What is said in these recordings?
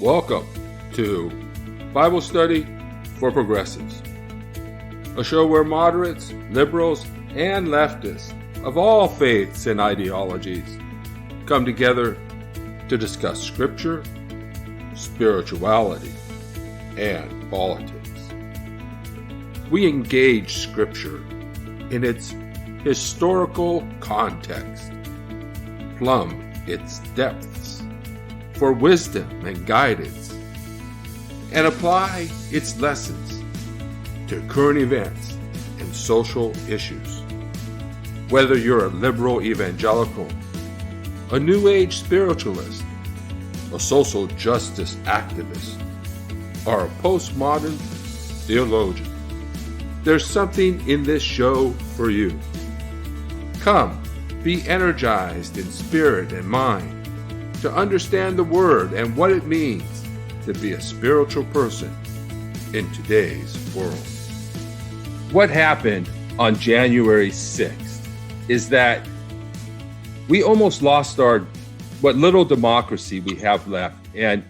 Welcome to Bible Study for Progressives, a show where moderates, liberals, and leftists of all faiths and ideologies come together to discuss scripture, spirituality, and politics. We engage scripture in its historical context, plumb its depths for wisdom and guidance, and apply its lessons to current events and social issues. Whether you're a liberal evangelical, a New Age spiritualist, a social justice activist, or a postmodern theologian, there's something in this show for you. Come, be energized in spirit and mind to understand the Word and what it means to be a spiritual person in today's world. What happened on January 6th is that we almost lost what little democracy we have left, and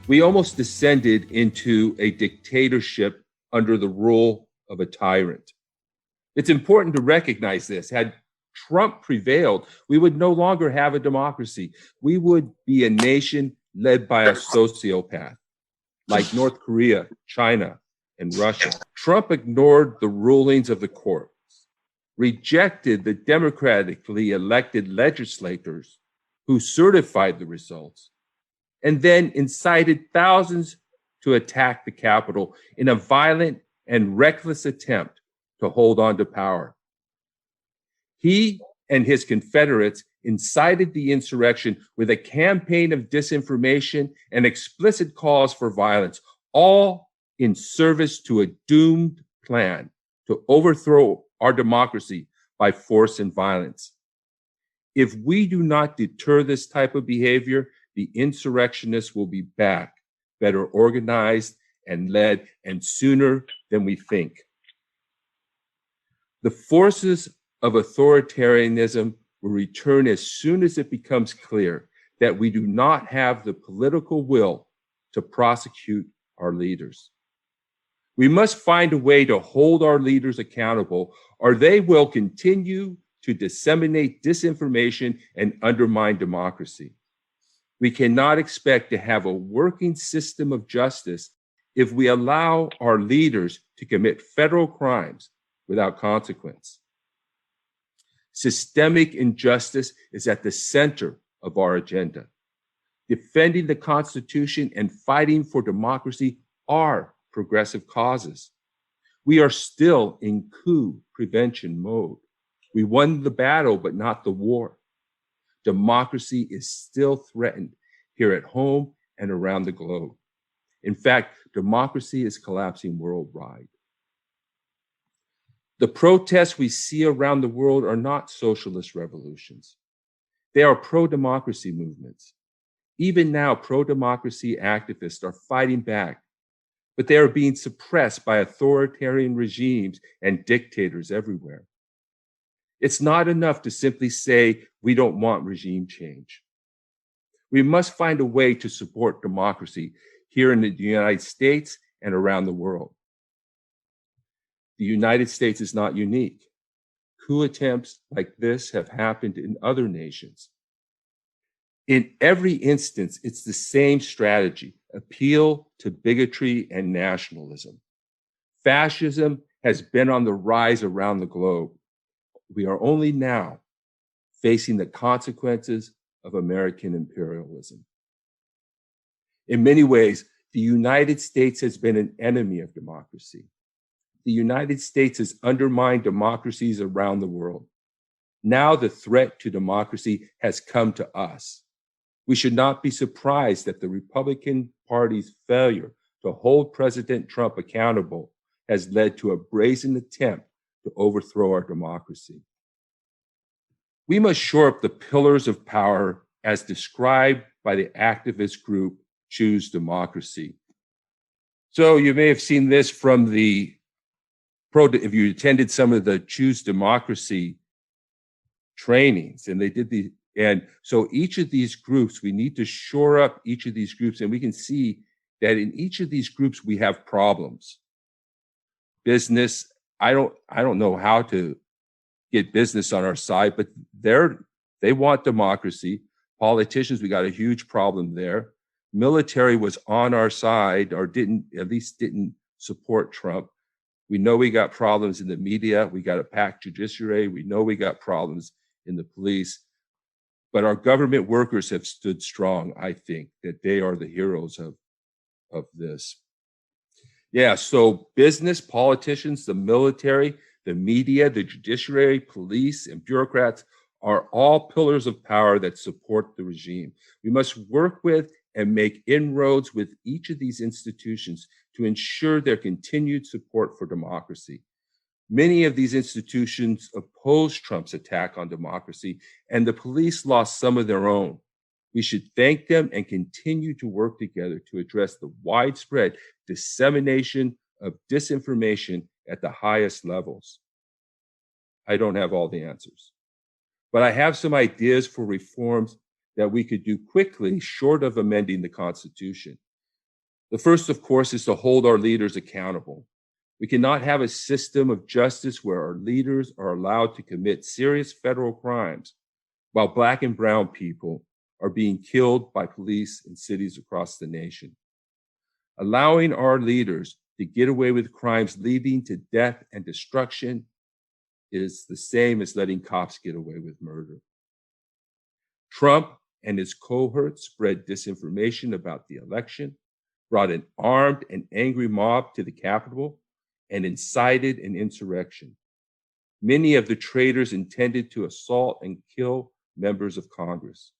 we almost descended into a dictatorship under the rule of a tyrant. It's important to recognize this. Had Trump prevailed, we would no longer have a democracy. We would be a nation led by a sociopath like North Korea, China, and Russia. Trump ignored the rulings of the courts, rejected the democratically elected legislators who certified the results, and then incited thousands to attack the Capitol in a violent and reckless attempt to hold on to power. He and his Confederates incited the insurrection with a campaign of disinformation and explicit calls for violence, all in service to a doomed plan to overthrow our democracy by force and violence. If we do not deter this type of behavior, the insurrectionists will be back, better organized and led, and sooner than we think. The forces of authoritarianism will return as soon as it becomes clear that we do not have the political will to prosecute our leaders. We must find a way to hold our leaders accountable, or they will continue to disseminate disinformation and undermine democracy. We cannot expect to have a working system of justice if we allow our leaders to commit federal crimes without consequence. Systemic injustice is at the center of our agenda. Defending the Constitution and fighting for democracy are progressive causes. We are still in coup prevention mode. We won the battle, but not the war. Democracy is still threatened here at home and around the globe. In fact, democracy is collapsing worldwide. The protests we see around the world are not socialist revolutions. They are pro-democracy movements. Even now, pro-democracy activists are fighting back, but they are being suppressed by authoritarian regimes and dictators everywhere. It's not enough to simply say we don't want regime change. We must find a way to support democracy here in the United States and around the world. The United States is not unique. Coup attempts like this have happened in other nations. In every instance, it's the same strategy: appeal to bigotry and nationalism. Fascism has been on the rise around the globe. We are only now facing the consequences of American imperialism. In many ways, the United States has been an enemy of democracy. The United States has undermined democracies around the world. Now the threat to democracy has come to us. We should not be surprised that the Republican Party's failure to hold President Trump accountable has led to a brazen attempt to overthrow our democracy. We must shore up the pillars of power as described by the activist group Choose Democracy. So you may have seen this from if you attended some of the Choose Democracy trainings, and they did And so each of these groups, we need to shore up each of these groups, and we can see that in each of these groups we have problems. Business, I don't know how to get business on our side, but they want democracy. Politicians, we got a huge problem there. Military was on our side, or didn't support Trump. We know we got problems in the media. We got a packed judiciary. We know we got problems in the police. But our government workers have stood strong. I think that they are the heroes of this. Yeah, so business, politicians, the military, the media, the judiciary, police, and bureaucrats are all pillars of power that support the regime. We must work with and make inroads with each of these institutions to ensure their continued support for democracy. Many of these institutions opposed Trump's attack on democracy, and the police lost some of their own. We should thank them and continue to work together to address the widespread dissemination of disinformation at the highest levels. I don't have all the answers, but I have some ideas for reforms that we could do quickly, short of amending the Constitution. The first, of course, is to hold our leaders accountable. We cannot have a system of justice where our leaders are allowed to commit serious federal crimes while Black and brown people are being killed by police in cities across the nation. Allowing our leaders to get away with crimes leading to death and destruction is the same as letting cops get away with murder. Trump and his cohorts spread disinformation about the election, brought an armed and angry mob to the Capitol, and incited an insurrection. Many of the traitors intended to assault and kill members of Congress.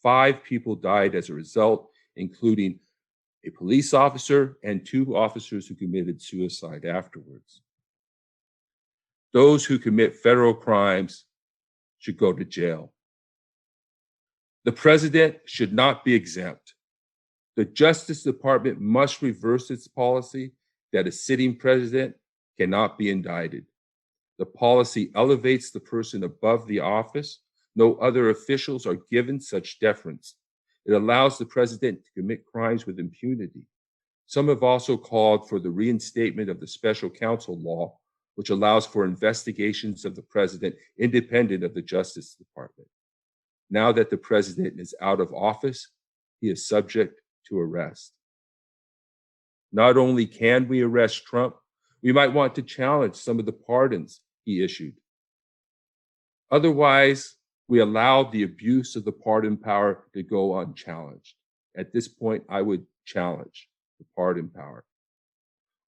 5 people died as a result, including a police officer and 2 officers who committed suicide afterwards. Those who commit federal crimes should go to jail. The president should not be exempt. The Justice Department must reverse its policy that a sitting president cannot be indicted. The policy elevates the person above the office. No other officials are given such deference. It allows the president to commit crimes with impunity. Some have also called for the reinstatement of the special counsel law, which allows for investigations of the president independent of the Justice Department. Now that the president is out of office, he is subject to arrest. Not only can we arrest Trump, we might want to challenge some of the pardons he issued. Otherwise, we allow the abuse of the pardon power to go unchallenged. At this point, I would challenge the pardon power.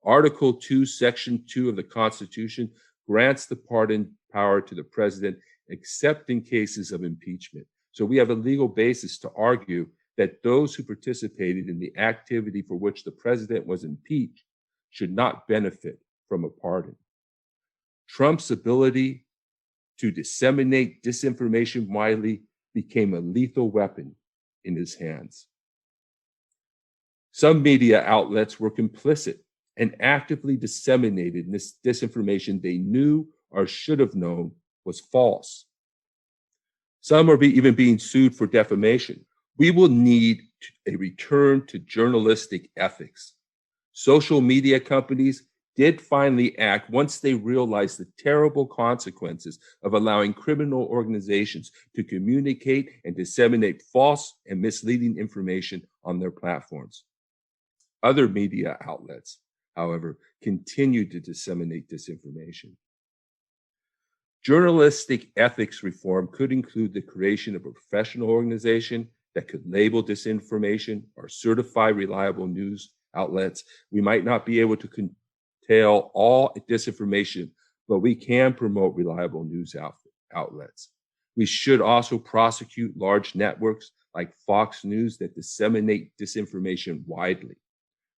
Article 2, Section 2 of the Constitution grants the pardon power to the president except in cases of impeachment. So we have a legal basis to argue that those who participated in the activity for which the president was impeached should not benefit from a pardon. Trump's ability to disseminate disinformation widely became a lethal weapon in his hands. Some media outlets were complicit and actively disseminated this disinformation they knew or should have known was false. Some are even being sued for defamation. We will need a return to journalistic ethics. Social media companies did finally act once they realized the terrible consequences of allowing criminal organizations to communicate and disseminate false and misleading information on their platforms. Other media outlets, however, continue to disseminate disinformation. Journalistic ethics reform could include the creation of a professional organization that could label disinformation or certify reliable news outlets. We might not be able to curtail all disinformation, but we can promote reliable news outlets. We should also prosecute large networks like Fox News that disseminate disinformation widely.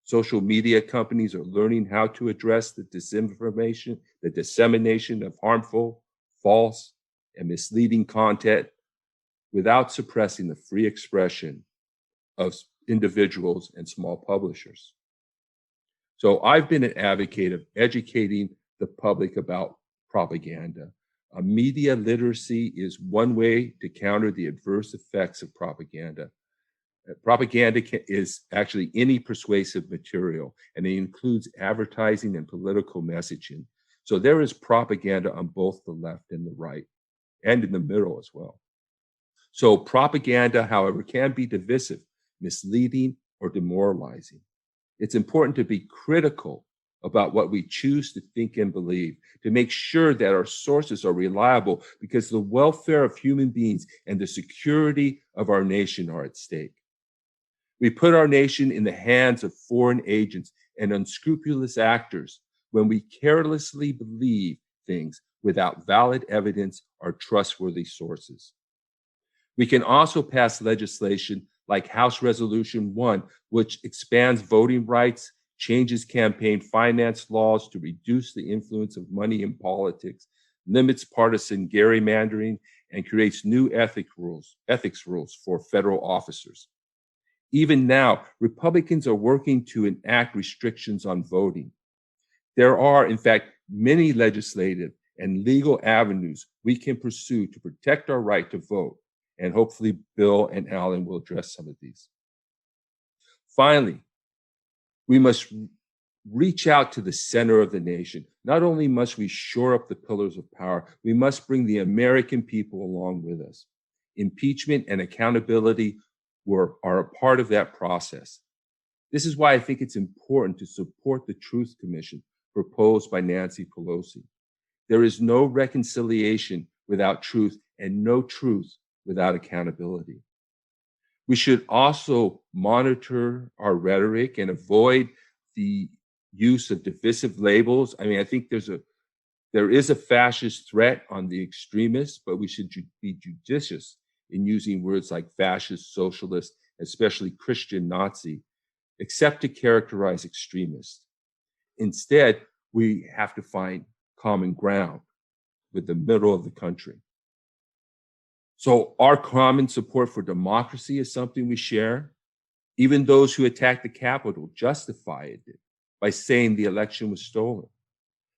Social media companies are learning how to address the disinformation, the dissemination of harmful, false, and misleading content without suppressing the free expression of individuals and small publishers. So I've been an advocate of educating the public about propaganda. Media literacy is one way to counter the adverse effects of propaganda. Propaganda is actually any persuasive material, and it includes advertising and political messaging. So there is propaganda on both the left and the right, and in the middle as well. So propaganda, however, can be divisive, misleading, or demoralizing. It's important to be critical about what we choose to think and believe, to make sure that our sources are reliable, because the welfare of human beings and the security of our nation are at stake. We put our nation in the hands of foreign agents and unscrupulous actors when we carelessly believe things without valid evidence or trustworthy sources. We can also pass legislation like House Resolution 1, which expands voting rights, changes campaign finance laws to reduce the influence of money in politics, limits partisan gerrymandering, and creates new ethics rules for federal officers. Even now, Republicans are working to enact restrictions on voting. There are, in fact, many legislative and legal avenues we can pursue to protect our right to vote, and hopefully Bill and Alan will address some of these. Finally, we must reach out to the center of the nation. Not only must we shore up the pillars of power, we must bring the American people along with us. Impeachment and accountability are a part of that process. This is why I think it's important to support the Truth Commission proposed by Nancy Pelosi. There is no reconciliation without truth, and no truth without accountability. We should also monitor our rhetoric and avoid the use of divisive labels. I mean, I think there is a fascist threat on the extremists, but we should be judicious in using words like fascist, socialist, especially Christian Nazi, except to characterize extremists. Instead, we have to find common ground with the middle of the country. So our common support for democracy is something we share. Even those who attack the Capitol justified it by saying the election was stolen.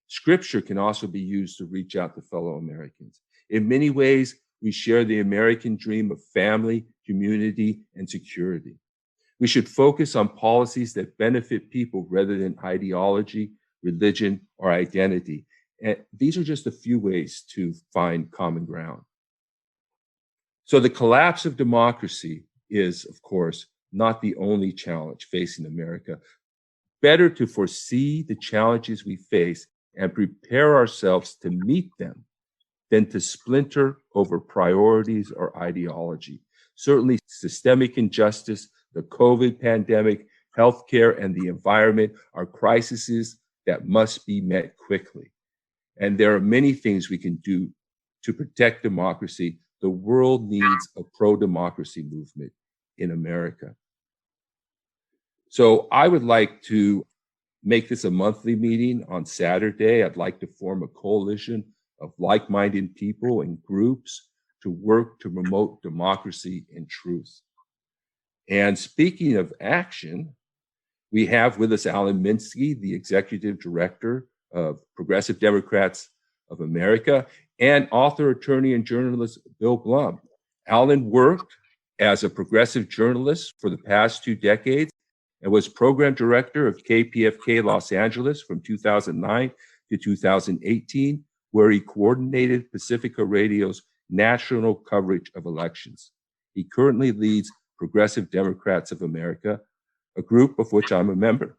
Scripture can also be used to reach out to fellow Americans. In many ways, we share the American dream of family, community, and security. We should focus on policies that benefit people rather than ideology, religion, or identity. And these are just a few ways to find common ground. So the collapse of democracy is, of course, not the only challenge facing America. Better to foresee the challenges we face and prepare ourselves to meet them than to splinter over priorities or ideology. Certainly, systemic injustice, the COVID pandemic, healthcare, and the environment are crises that must be met quickly. And there are many things we can do to protect democracy. The world needs a pro-democracy movement in America. So I would like to make this a monthly meeting on Saturday. I'd like to form a coalition of like-minded people and groups to work to promote democracy and truth. And speaking of action, we have with us Alan Minsky, the executive director of Progressive Democrats of America, and author, attorney, and journalist Bill Blum. Alan worked as a progressive journalist for the past 2 decades and was program director of KPFK Los Angeles from 2009 to 2018, where he coordinated Pacifica Radio's national coverage of elections. He currently leads Progressive Democrats of America, a group of which I'm a member.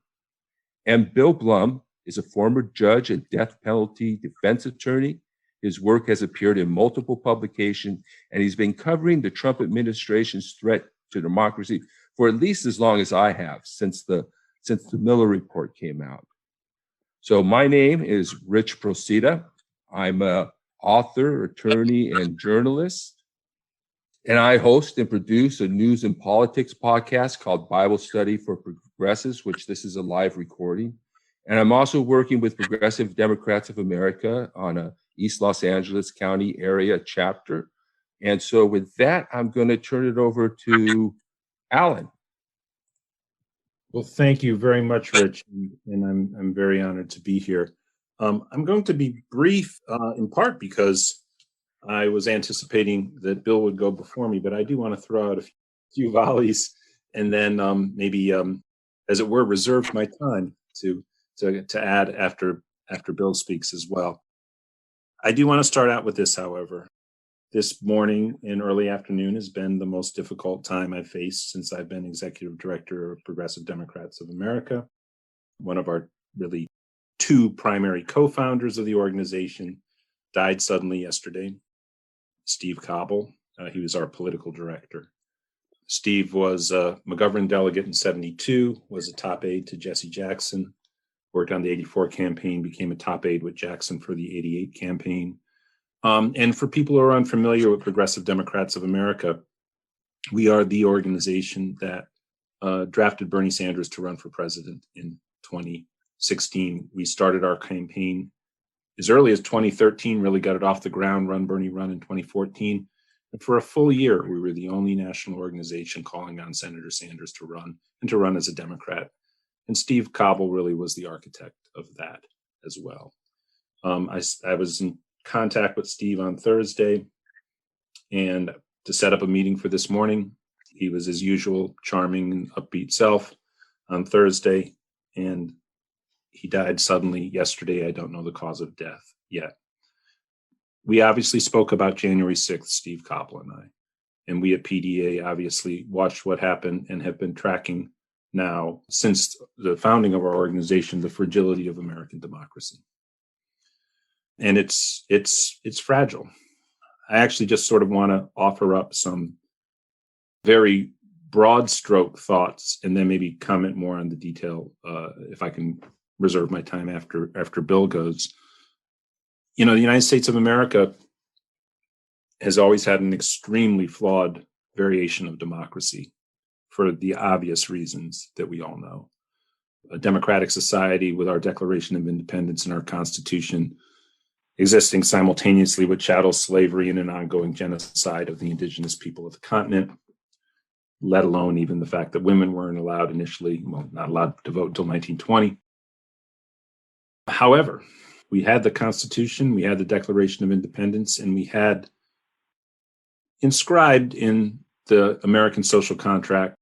And Bill Blum is a former judge and death penalty defense attorney. His work has appeared in multiple publications, and he's been covering the Trump administration's threat to democracy for at least as long as I have, since the Miller report came out. So my name is Rich Procida. I'm an author, attorney, and journalist. And I host and produce a news and politics podcast called Bible Study for Progressives, which this is a live recording. And I'm also working with Progressive Democrats of America on a East Los Angeles County area chapter. And so with that, I'm going to turn it over to Alan. Well, thank you very much, Rich. And I'm very honored to be here. I'm going to be brief, in part because I was anticipating that Bill would go before me, but I do want to throw out a few volleys and then maybe, as it were, reserve my time to add after Bill speaks as well. I do want to start out with this, however. This morning and early afternoon has been the most difficult time I've faced since I've been executive director of Progressive Democrats of America. One of our really two primary co-founders of the organization died suddenly yesterday. Steve Cobble, he was our political director. Steve was a McGovern delegate in 72, was a top aide to Jesse Jackson, worked on the 84 campaign, became a top aide with Jackson for the 88 campaign. And for people who are unfamiliar with Progressive Democrats of America, we are the organization that drafted Bernie Sanders to run for president in 2016. We started our campaign as early as 2013, really got it off the ground, Run Bernie Run in 2014. And for a full year, we were the only national organization calling on Senator Sanders to run and to run as a Democrat. And Steve Cobble really was the architect of that as well. I was in contact with Steve on Thursday and to set up a meeting for this morning. He was his usual charming and upbeat self on Thursday, and he died suddenly yesterday. I don't know the cause of death yet. We obviously spoke about January 6th, Steve Cobble and I, and we at PDA obviously watched what happened and have been tracking now since the founding of our organization, the fragility of American democracy. And it's fragile. I actually just sort of want to offer up some very broad stroke thoughts and then maybe comment more on the detail if I can reserve my time after Bill goes. You know, the United States of America has always had an extremely flawed variation of democracy for the obvious reasons that we all know. A democratic society with our Declaration of Independence and our Constitution existing simultaneously with chattel slavery and an ongoing genocide of the indigenous people of the continent, let alone even the fact that women weren't allowed initially, well, not allowed to vote until 1920. However, we had the Constitution, we had the Declaration of Independence, and we had inscribed in the American social contract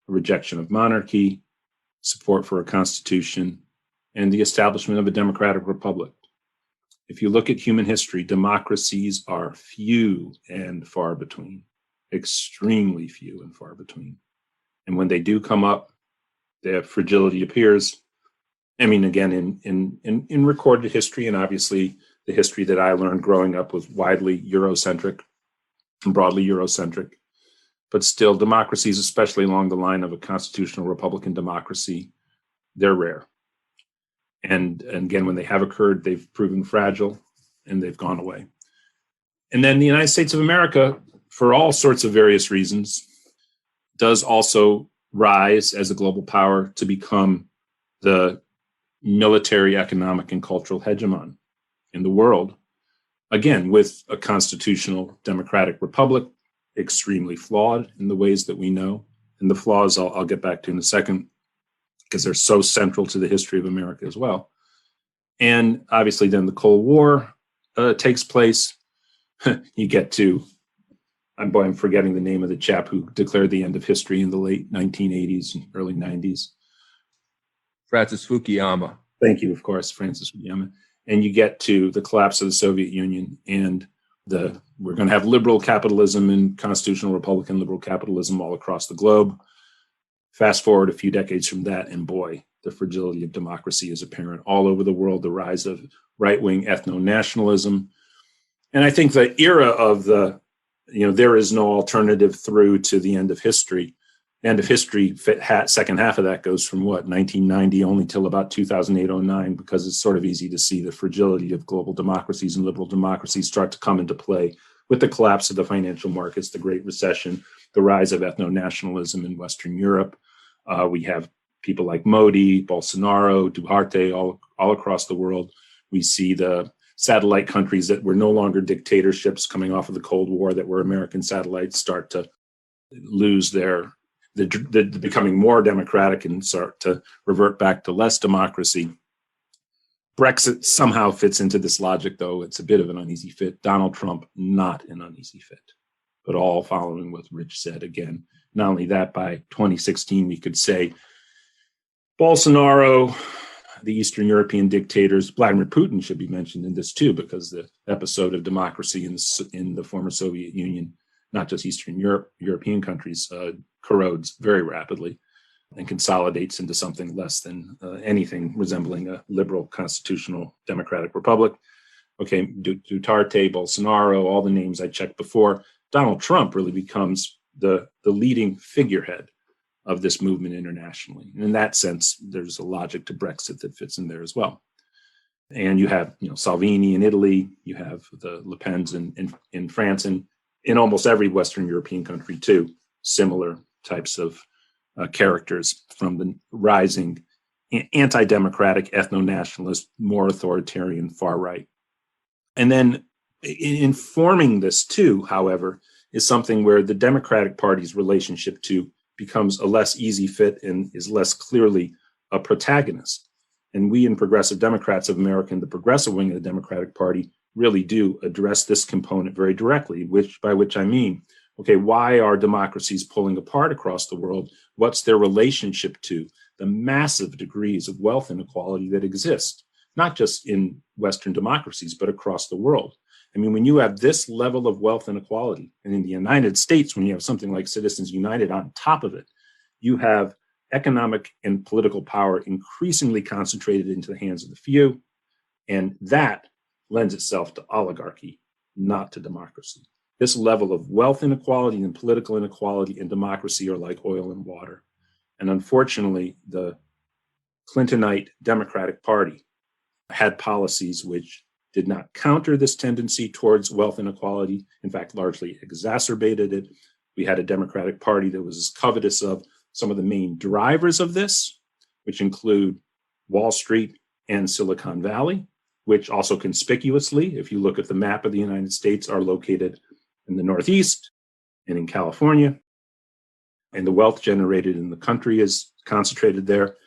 a rejection of monarchy, support for a constitution, and the establishment of a democratic republic. If you look at human history, democracies are few and far between, extremely few and far between. And when they do come up, their fragility appears. I mean, again, in recorded history, and obviously the history that I learned growing up was widely Eurocentric and broadly Eurocentric. But still, democracies, especially along the line of a constitutional Republican democracy, they're rare. And again, when they have occurred, they've proven fragile and they've gone away. And then the United States of America, for all sorts of various reasons, does also rise as a global power to become the military, economic, and cultural hegemon in the world. Again, with a constitutional democratic republic, extremely flawed in the ways that we know. And the flaws I'll get back to in a second, because they're so central to the history of America as well. And obviously then the Cold War takes place. You get to, I'm forgetting the name of the chap who declared the end of history in the late 1980s and early 90s. Francis Fukuyama. Thank you, of course, Francis Fukuyama. And you get to the collapse of the Soviet Union and we're going to have liberal capitalism and constitutional Republican liberal capitalism all across the globe. Fast forward a few decades from that, and boy, the fragility of democracy is apparent all over the world, the rise of right-wing ethno-nationalism. And I think the era of there is no alternative through to the end of history. End of history, second half of that goes from 1990 only till about 2008-09, because it's sort of easy to see the fragility of global democracies and liberal democracies start to come into play with the collapse of the financial markets, the Great Recession, the rise of ethno-nationalism in Western Europe. We have people like Modi, Bolsonaro, Duterte all across the world. We see the satellite countries that were no longer dictatorships coming off of the Cold War, that were American satellites, start to lose the becoming more democratic and start to revert back to less democracy. Brexit somehow fits into this logic, though. It's a bit of an uneasy fit. Donald Trump, not an uneasy fit, but all following what Rich said again. Not only that, by 2016, we could say Bolsonaro, the Eastern European dictators, Vladimir Putin should be mentioned in this too, because the episode of democracy in the former Soviet Union, not just Eastern European countries, corrodes very rapidly and consolidates into something less than anything resembling a liberal constitutional democratic republic. Okay, Duterte, Bolsonaro, all the names I checked before. Donald Trump really becomes the leading figurehead of this movement internationally. And in that sense, there's a logic to Brexit that fits in there as well. And you have, Salvini in Italy, you have the Le Pens in France, and in almost every Western European country too, similar types of characters from the rising anti-democratic, ethno-nationalist, more authoritarian far right. And then informing this too, however, is something where the Democratic Party's relationship to becomes a less easy fit and is less clearly a protagonist. And we in Progressive Democrats of America, and the progressive wing of the Democratic Party, really do address this component very directly, by which I mean, okay, why are democracies pulling apart across the world? What's their relationship to the massive degrees of wealth inequality that exist, not just in Western democracies, but across the world? I mean, when you have this level of wealth inequality, and in the United States, when you have something like Citizens United on top of it, you have economic and political power increasingly concentrated into the hands of the few, and that lends itself to oligarchy, not to democracy. This level of wealth inequality and political inequality and democracy are like oil and water. And unfortunately, the Clintonite Democratic Party had policies which did not counter this tendency towards wealth inequality, in fact, largely exacerbated it. We had a Democratic Party that was as covetous of some of the main drivers of this, which include Wall Street and Silicon Valley, which also conspicuously, if you look at the map of the United States, are located in the Northeast and in California. And the wealth generated in the country is concentrated there.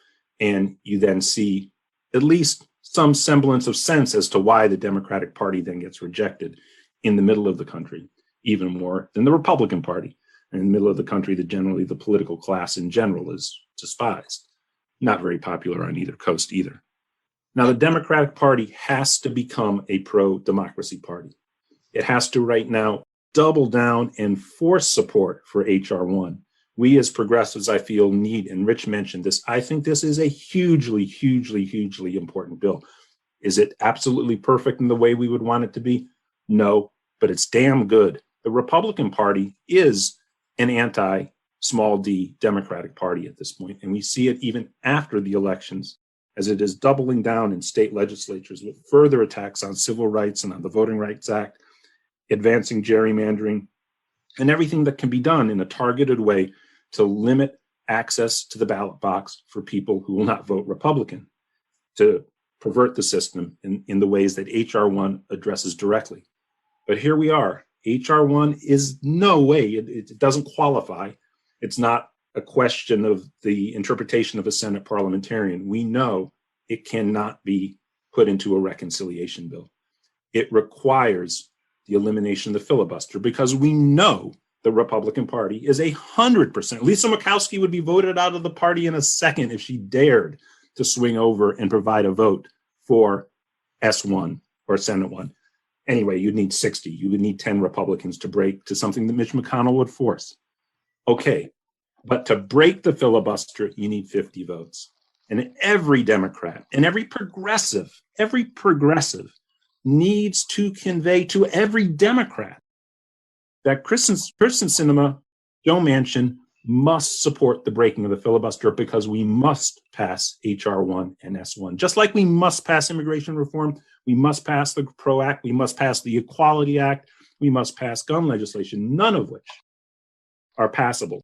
And you then see at least some semblance of sense as to why the Democratic Party then gets rejected in the middle of the country, even more than the Republican Party. In the middle of the country, generally the political class in general is despised. Not very popular on either coast either. Now, the Democratic Party has to become a pro-democracy party. It has to right now double down and force support for H.R. 1. We as progressives, I feel, need, and Rich mentioned this, I think this is a hugely, hugely, hugely important bill. Is it absolutely perfect in the way we would want it to be? No, but it's damn good. The Republican Party is an anti-small d Democratic Party at this point, and we see it even after the elections, as it is doubling down in state legislatures with further attacks on civil rights and on the Voting Rights Act, advancing gerrymandering, and everything that can be done in a targeted way to limit access to the ballot box for people who will not vote Republican, to pervert the system in the ways that H.R. 1 addresses directly. But here we are. H.R. 1 is no way, it doesn't qualify. It's not a question of the interpretation of a Senate parliamentarian. We know it cannot be put into a reconciliation bill. It requires the elimination of the filibuster, because we know the Republican Party is 100%. Lisa Murkowski would be voted out of the party in a second if she dared to swing over and provide a vote for S1 or Senate 1. Anyway, you'd need 60. You would need 10 Republicans to break to something that Mitch McConnell would force. Okay, but to break the filibuster, you need 50 votes. And every Democrat and every progressive needs to convey to every Democrat that Kristen Sinema, Joe Manchin must support the breaking of the filibuster, because we must pass H.R. 1 and S1. Just like we must pass immigration reform, we must pass the PRO Act, we must pass the Equality Act, we must pass gun legislation, none of which are passable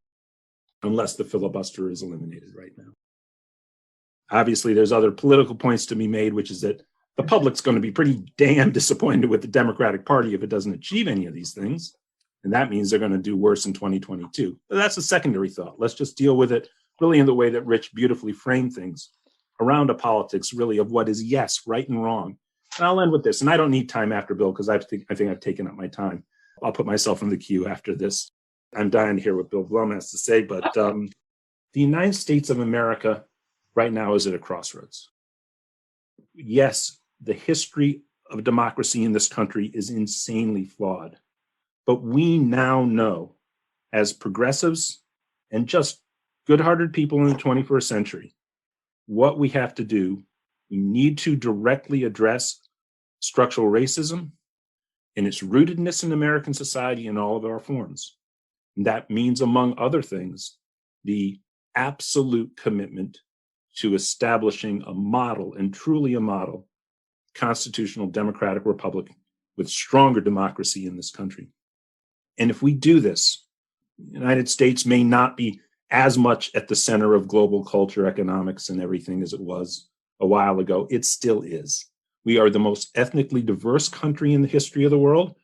unless the filibuster is eliminated right now. Obviously, there's other political points to be made, which is that the public's going to be pretty damn disappointed with the Democratic Party if it doesn't achieve any of these things. And that means they're going to do worse in 2022. But that's a secondary thought. Let's just deal with it really in the way that Rich beautifully framed things. around a politics really of what is yes, right and wrong. And I'll end with this, and I don't need time after Bill because I think I've taken up my time. I'll put myself in the queue after this. I'm dying to hear what Bill Blum has to say, but the United States of America right now is at a crossroads. Yes, the history of democracy in this country is insanely flawed, but we now know, as progressives and just good-hearted people in the 21st century, what we have to do. We need to directly address structural racism and its rootedness in American society in all of our forms. And that means, among other things, the absolute commitment to establishing a model, and truly a model, constitutional democratic republic with stronger democracy in this country. And if we do this, the United States may not be as much at the center of global culture, economics, and everything as it was a while ago. It still is. We are the most ethnically diverse country in the history of the world.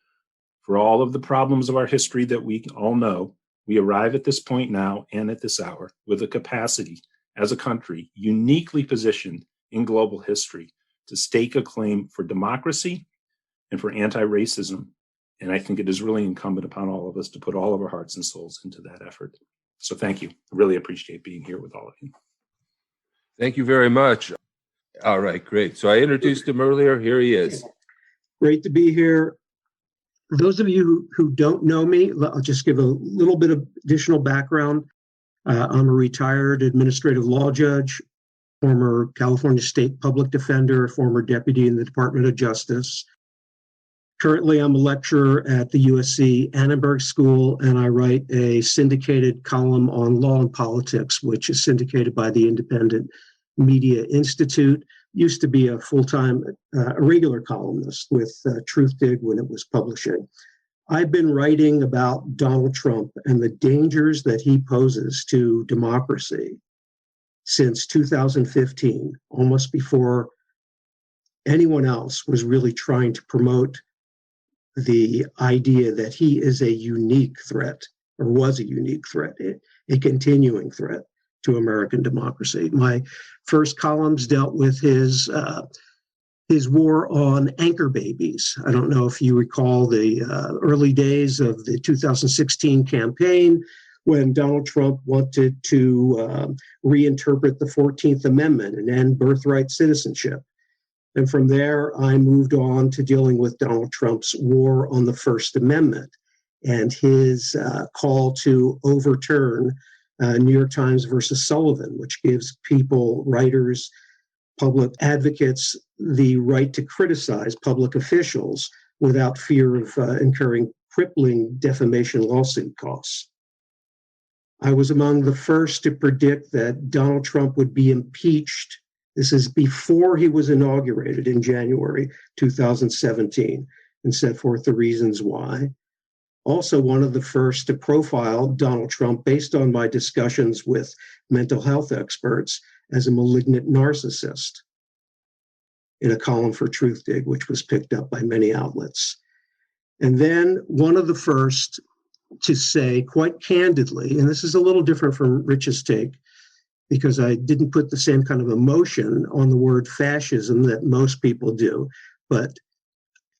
For all of the problems of our history that we all know, we arrive at this point now and at this hour with a capacity as a country uniquely positioned in global history to stake a claim for democracy and for anti-racism. And I think it is really incumbent upon all of us to put all of our hearts and souls into that effort. So thank you. I really appreciate being here with all of you. Thank you very much. All right, great. So I introduced him earlier. Here he is. Great to be here. For those of you who don't know me, I'll just give a little bit of additional background. I'm a retired administrative law judge, former California State Public Defender, former deputy in the Department of Justice. Currently, I'm a lecturer at the USC Annenberg School, and I write a syndicated column on law and politics, which is syndicated by the Independent Media Institute. Used to be a full-time, a regular columnist with Truthdig when it was publishing. I've been writing about Donald Trump and the dangers that he poses to democracy since 2015, almost before anyone else was really trying to promote the idea that he is a unique threat, or was a unique threat, a continuing threat to American democracy. My first columns dealt with his war on anchor babies. I don't know if you recall the early days of the 2016 campaign when Donald Trump wanted to reinterpret the 14th Amendment and end birthright citizenship. And from there, I moved on to dealing with Donald Trump's war on the First Amendment and his call to overturn New York Times versus Sullivan, which gives people, writers, public advocates, the right to criticize public officials without fear of incurring crippling defamation lawsuit costs. I was among the first to predict that Donald Trump would be impeached. This is before he was inaugurated in January 2017, and set forth the reasons why. Also one of the first to profile Donald Trump based on my discussions with mental health experts as a malignant narcissist in a column for Truthdig, which was picked up by many outlets. And then one of the first to say quite candidly, and this is a little different from Rich's take, because I didn't put the same kind of emotion on the word fascism that most people do, but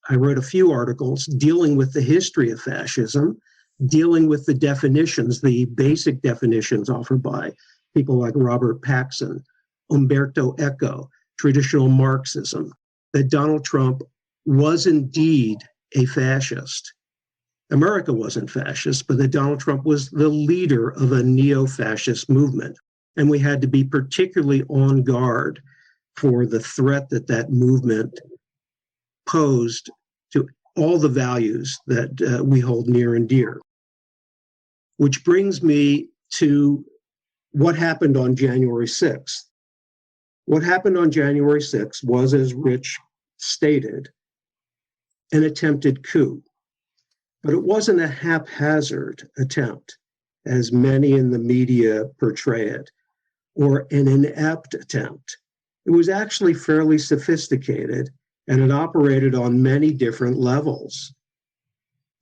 I wrote a few articles dealing with the history of fascism, dealing with the definitions, the basic definitions offered by people like Robert Paxson, Umberto Eco, traditional Marxism, that Donald Trump was indeed a fascist. America wasn't fascist, but that Donald Trump was the leader of a neo-fascist movement. And we had to be particularly on guard for the threat that that movement posed to all the values that we hold near and dear. Which brings me to what happened on January 6th. What happened on January 6th was, as Rich stated, an attempted coup. But it wasn't a haphazard attempt, as many in the media portray it, or an inept attempt. It was actually fairly sophisticated, and it operated on many different levels.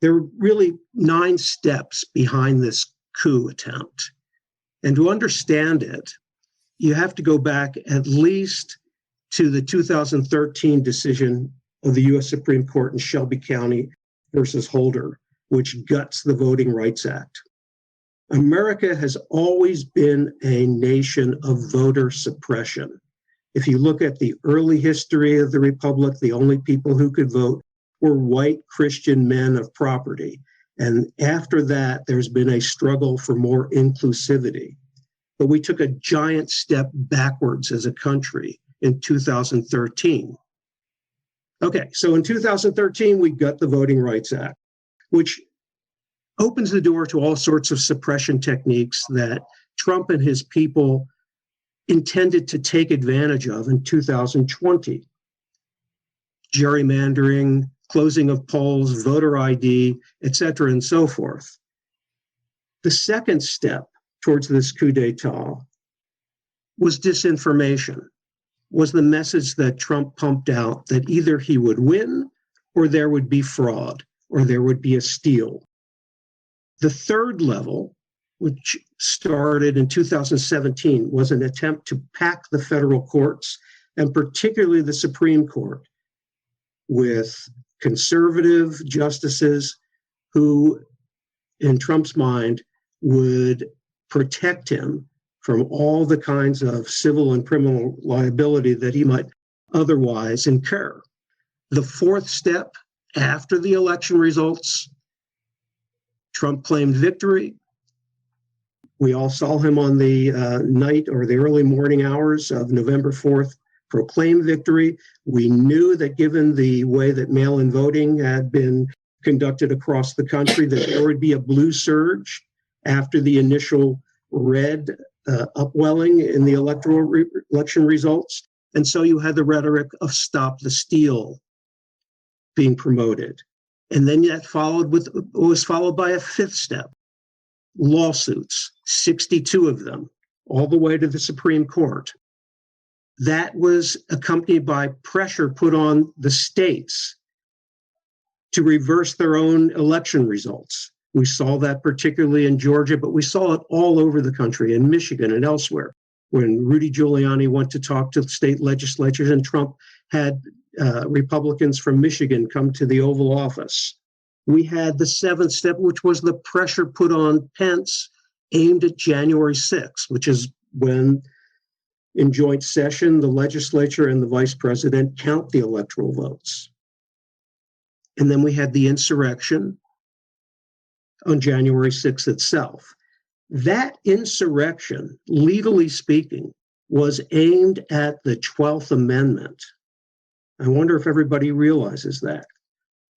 There were really 9 steps behind this coup attempt. And to understand it, you have to go back at least to the 2013 decision of the U.S. Supreme Court in Shelby County versus Holder, which guts the Voting Rights Act. America has always been a nation of voter suppression. If you look at the early history of the Republic, the only people who could vote were white Christian men of property. And after that, there's been a struggle for more inclusivity. But we took a giant step backwards as a country in 2013. Okay, so in 2013, we got the Voting Rights Act, which opens the door to all sorts of suppression techniques that Trump and his people intended to take advantage of in 2020. Gerrymandering, closing of polls, voter ID, et cetera, and so forth. The second step towards this coup d'etat was disinformation, was the message that Trump pumped out that either he would win or there would be fraud or there would be a steal. The third level, which started in 2017, was an attempt to pack the federal courts, and particularly the Supreme Court, with conservative justices who, in Trump's mind, would protect him from all the kinds of civil and criminal liability that he might otherwise incur. The fourth step after the election results, Trump claimed victory. We all saw him on the night or the early morning hours of November 4th proclaim victory. We knew that given the way that mail-in voting had been conducted across the country, that there would be a blue surge after the initial red upwelling in the electoral election results. And so you had the rhetoric of stop the steal being promoted. And then that was followed by a fifth step, lawsuits, 62 of them, all the way to the Supreme Court. That was accompanied by pressure put on the states to reverse their own election results. We saw that particularly in Georgia, but we saw it all over the country, in Michigan and elsewhere, when Rudy Giuliani went to talk to state legislatures and Trump had Republicans from Michigan come to the Oval Office. We had the seventh step, which was the pressure put on Pence aimed at January 6th, which is when, in joint session, the legislature and the vice president count the electoral votes. And then we had the insurrection on January 6th itself. That insurrection, legally speaking, was aimed at the 12th Amendment. I wonder if everybody realizes that,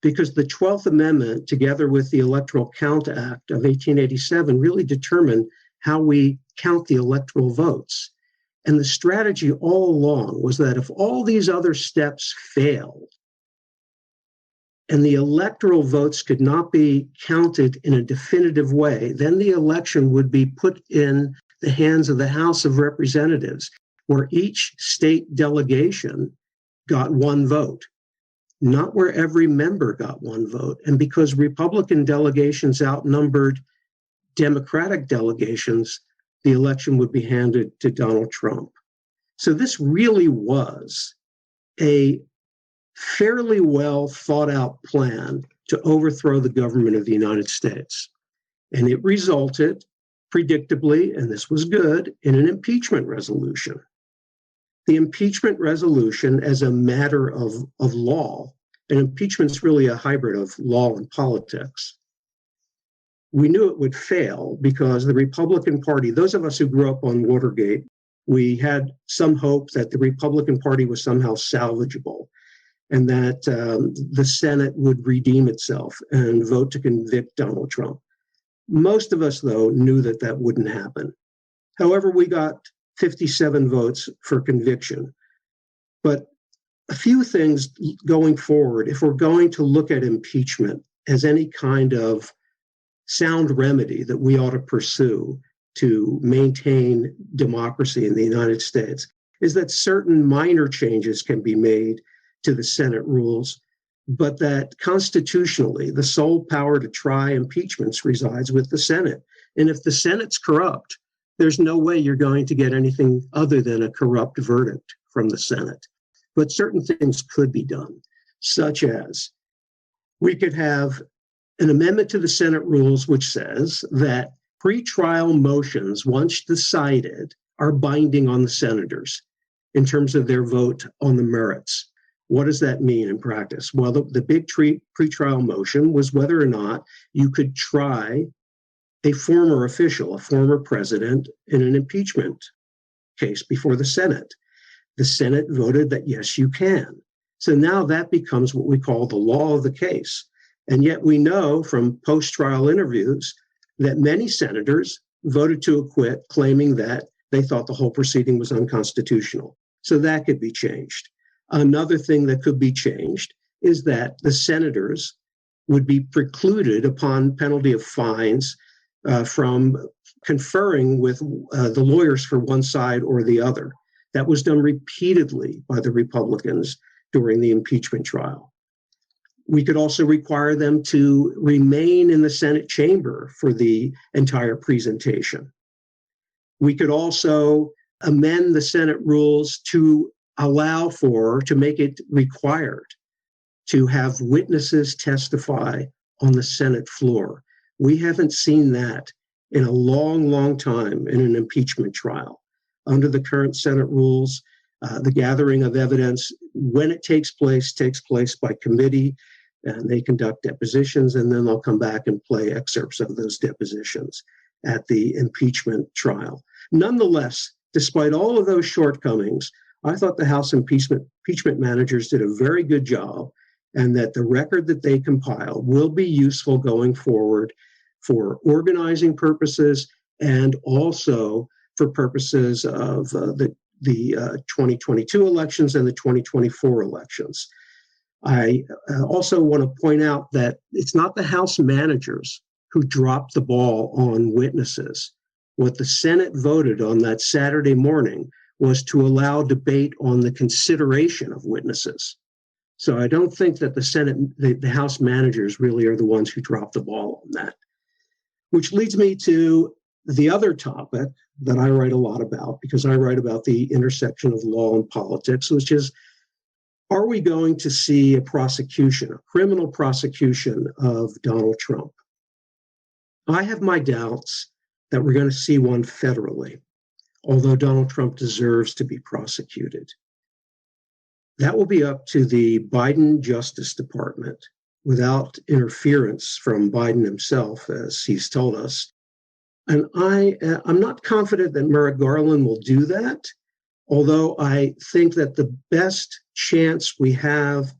because the 12th Amendment, together with the Electoral Count Act of 1887, really determined how we count the electoral votes. And the strategy all along was that if all these other steps failed and the electoral votes could not be counted in a definitive way, then the election would be put in the hands of the House of Representatives, where each state delegation got one vote, not where every member got one vote. And because Republican delegations outnumbered Democratic delegations, the election would be handed to Donald Trump. So this really was a fairly well thought out plan to overthrow the government of the United States. And it resulted, predictably, and this was good, in an impeachment resolution. The impeachment resolution, as a matter of law, and impeachment is really a hybrid of law and politics. We knew it would fail because the Republican Party, those of us who grew up on Watergate, we had some hope that the Republican Party was somehow salvageable and that the Senate would redeem itself and vote to convict Donald Trump. Most of us, though, knew that that wouldn't happen. However, we got 57 votes for conviction. But a few things going forward, if we're going to look at impeachment as any kind of sound remedy that we ought to pursue to maintain democracy in the United States, is that certain minor changes can be made to the Senate rules, but that constitutionally the sole power to try impeachments resides with the Senate. And if the Senate's corrupt, there's no way you're going to get anything other than a corrupt verdict from the Senate. But certain things could be done, such as we could have an amendment to the Senate rules which says that pretrial motions, once decided, are binding on the senators in terms of their vote on the merits. What does that mean in practice? Well, the big pretrial motion was whether or not you could try a former official, a former president, in an impeachment case before the Senate. The Senate voted that yes, you can. So now that becomes what we call the law of the case. And yet we know from post-trial interviews that many senators voted to acquit, claiming that they thought the whole proceeding was unconstitutional. So that could be changed. Another thing that could be changed is that the senators would be precluded upon penalty of fines from conferring with the lawyers for one side or the other. That was done repeatedly by the Republicans during the impeachment trial. We could also require them to remain in the Senate chamber for the entire presentation. We could also amend the Senate rules to make it required to have witnesses testify on the Senate floor. We haven't seen that in a long, long time in an impeachment trial. Under the current Senate rules, the gathering of evidence, when it takes place by committee, and they conduct depositions, and then they'll come back and play excerpts of those depositions at the impeachment trial. Nonetheless, despite all of those shortcomings, I thought the House impeachment managers did a very good job, and that the record that they compile will be useful going forward for organizing purposes and also for purposes of the 2022 elections and the 2024 elections. I also want to point out that it's not the House managers who dropped the ball on witnesses. What the Senate voted on that Saturday morning was to allow debate on the consideration of witnesses. So I don't think that the House managers really are the ones who dropped the ball on that. Which leads me to the other topic that I write a lot about, because I write about the intersection of law and politics, which is, are we going to see a criminal prosecution of Donald Trump? I have my doubts that we're going to see one federally, although Donald Trump deserves to be prosecuted. That will be up to the Biden Justice Department without interference from Biden himself, as he's told us. And I'm not confident that Merrick Garland will do that, although I think that the best chance we have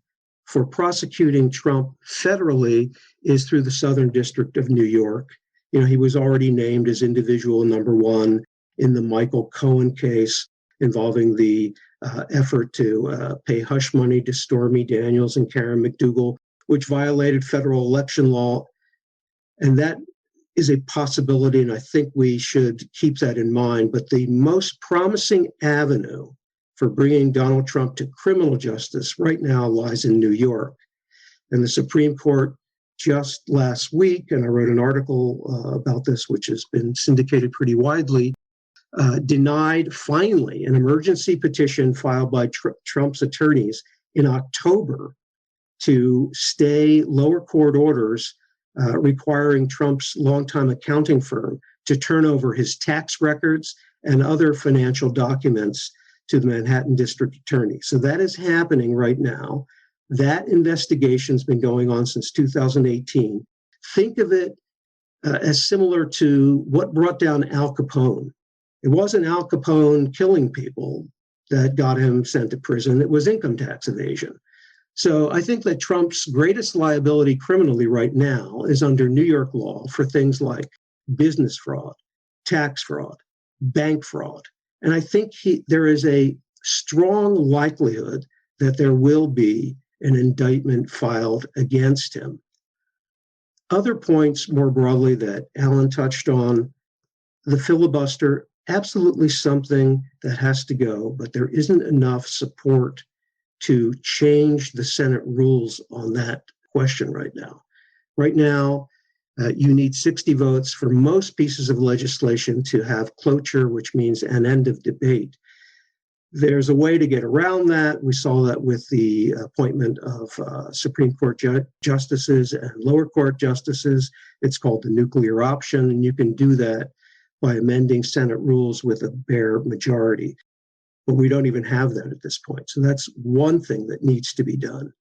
for prosecuting Trump federally is through the Southern District of New York. You know, he was already named as individual number one in the Michael Cohen case involving the effort to pay hush money to Stormy Daniels and Karen McDougal, which violated federal election law. And that is a possibility, and I think we should keep that in mind. But the most promising avenue for bringing Donald Trump to criminal justice right now lies in New York. And the Supreme Court just last week, and I wrote an article about this, which has been syndicated pretty widely, denied finally an emergency petition filed by Trump's attorneys in October to stay lower court orders requiring Trump's longtime accounting firm to turn over his tax records and other financial documents to the Manhattan District Attorney. So that is happening right now. That investigation's been going on since 2018. Think of it as similar to what brought down Al Capone. It wasn't Al Capone killing people that got him sent to prison. It was income tax evasion. So I think that Trump's greatest liability criminally right now is under New York law for things like business fraud, tax fraud, bank fraud. And I think there is a strong likelihood that there will be an indictment filed against him. Other points more broadly that Alan touched on, the filibuster, absolutely something that has to go, but there isn't enough support to change the Senate rules on that question right now. Right now, You need 60 votes for most pieces of legislation to have cloture, which means an end of debate. There's a way to get around that. We saw that with the appointment of Supreme Court justices and lower court justices. It's called the nuclear option, and you can do that by amending Senate rules with a bare majority. But we don't even have that at this point. So that's one thing that needs to be done.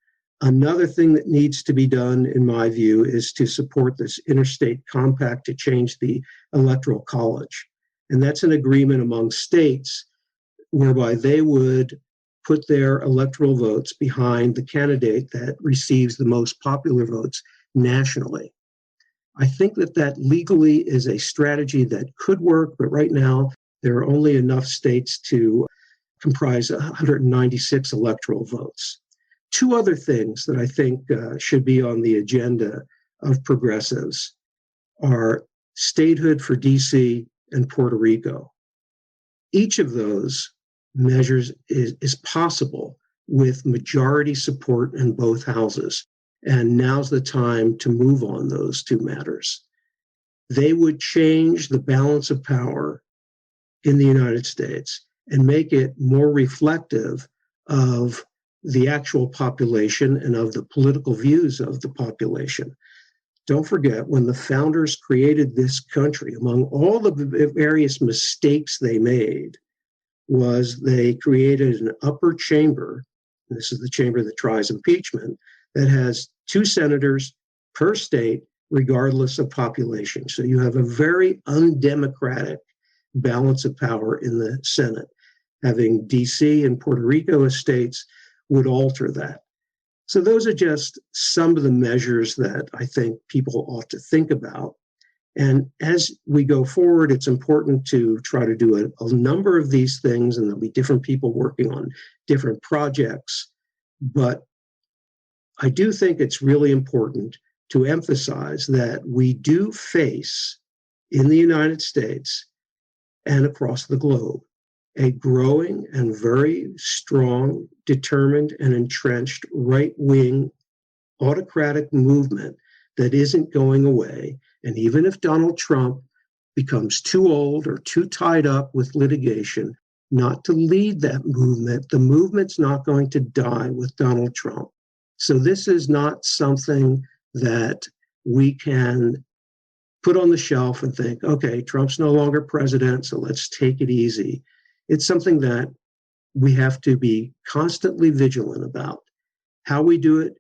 Another thing that needs to be done, in my view, is to support this interstate compact to change the Electoral College. And that's an agreement among states whereby they would put their electoral votes behind the candidate that receives the most popular votes nationally. I think that legally is a strategy that could work, but right now there are only enough states to comprise 196 electoral votes. Two other things that I think should be on the agenda of progressives are statehood for DC and Puerto Rico. Each of those measures is possible with majority support in both houses. And now's the time to move on those two matters. They would change the balance of power in the United States and make it more reflective of the actual population and of the political views of the population. Don't forget, when the founders created this country, among all the various mistakes they made, was they created an upper chamber, this is the chamber that tries impeachment, that has 2 senators per state, regardless of population. So you have a very undemocratic balance of power in the Senate. Having DC and Puerto Rico as states would alter that. So those are just some of the measures that I think people ought to think about. And as we go forward, it's important to try to do a number of these things, and there'll be different people working on different projects. But I do think it's really important to emphasize that we do face in the United States and across the globe a growing and very strong, determined, and entrenched right-wing autocratic movement that isn't going away. And even if Donald Trump becomes too old or too tied up with litigation not to lead that movement, the movement's not going to die with Donald Trump. So this is not something that we can put on the shelf and think, okay, Trump's no longer president, so let's take it easy. It's something that we have to be constantly vigilant about. How we do it,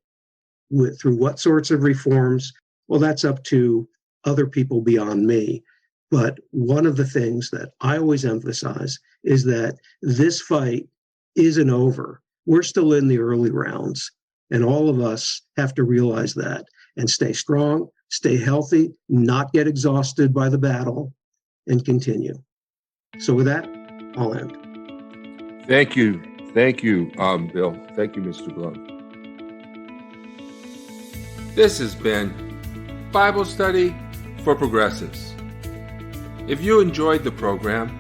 through what sorts of reforms, well, that's up to other people beyond me. But one of the things that I always emphasize is that this fight isn't over. We're still in the early rounds, and all of us have to realize that and stay strong, stay healthy, not get exhausted by the battle, and continue. So with that, I'll end. Thank you, Bill. Thank you, Mr. Blum. This has been Bible Study for Progressives. If you enjoyed the program,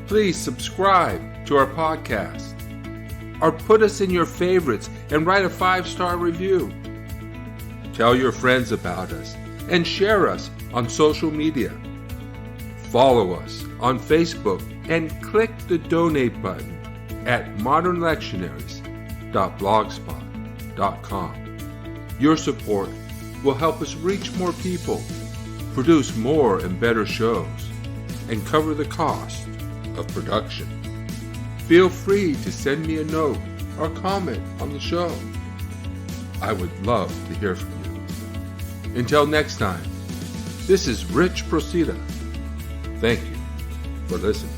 please subscribe to our podcast or put us in your favorites and write a 5-star review. Tell your friends about us and share us on social media. Follow us on Facebook and click the donate button at modernlectionaries.blogspot.com. Your support will help us reach more people, produce more and better shows, and cover the cost of production. Feel free to send me a note or comment on the show. I would love to hear from you. Until next time, this is Rich Procida. Thank you for listening.